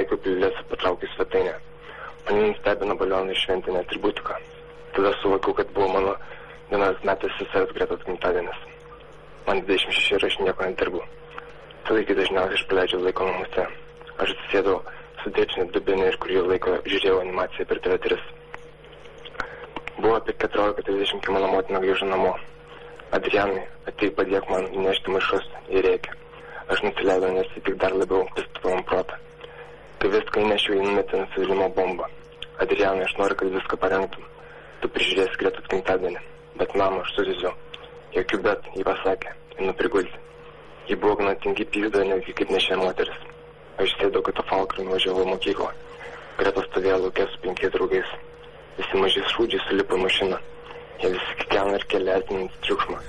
Pataikiau pilies patraukiu svetainę. Mane nustebino balionų šventinė atributika. Tada suvokiau, kad buvo mano vienas metas sesers Gretos gimtadienis. Man 26 ir aš nieko nedirbu. Tada iki dažniausiai aš praleidžiu laiko namuose. Aš atsisėdau su dėčinė dubinė ir kurį laiko žiūrėjau animaciją per TV3. Buvo apie 14:30, kai mano motina grįžo namo. Adrianai, ateik padėk man nešti maišus į rėkę. Aš nusileidau, nes jį tik dar labiau pistovom protą. Kai viską įnešiau, jį numetė nusivylimo bombą. Adrianai, aš noriu, kad viską parengtum. Tu prižiūrėsi Gretos gimtadienį. Bet mama, aš suzyziau. Jokių bet, jį pasakė, einu prigulti. Ji buvo gana tingi pykda, netgi kaip nešė moteris. Aš sėdau katafalką ir nuvažiavau į mokyklą. Greta stovėjo lauke su 5 draugais. Visi maži šūdžiai sulipo į mašiną. Jie visi kikena ir kelia ertinantį triukšmą.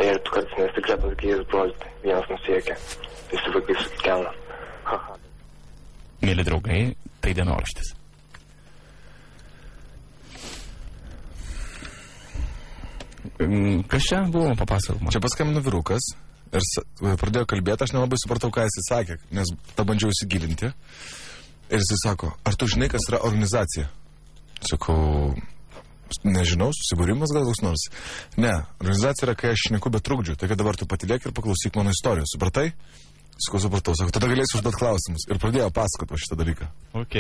Ir tu kartais nesi Gretos gėjus brolis, vienas nusiekė. Visi vaikai sukikena. Haha. Mėly draugai, tai dienoraštis. Kas čia buvo, papasakok man? Čia paskambino vyrukas ir pradėjo kalbėti, aš nelabai supratau, ką jis sakė, nes tą bandžiau įsigilinti. Ir jis sako, ar tu žinai, kas yra organizacija? Sakau, nežinau, susibūrimas gal koks nors. Ne, organizacija yra, kai aš šneku be trukdžių, tai kad dabar tu patylėk ir paklausyk mano istorijos, supratai? Sakau, supratau, sako, tada galėsi užduoti klausimus. Ir pradėjo pasakoti va šitą dalyką. Ok.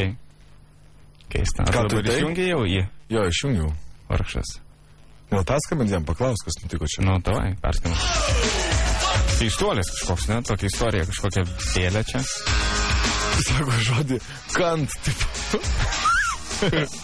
Keista. Ar dabar išjungi jau jį? Jo, išjungiau. Vargšas. Nu, tą skambint jam, paklaus, kas nutiko čia. Nu, davai, perskambint. Keistuolis kažkoks, ne? Tokia istorija, kažkokia vėlė čia. Sako žodį, kant, taip.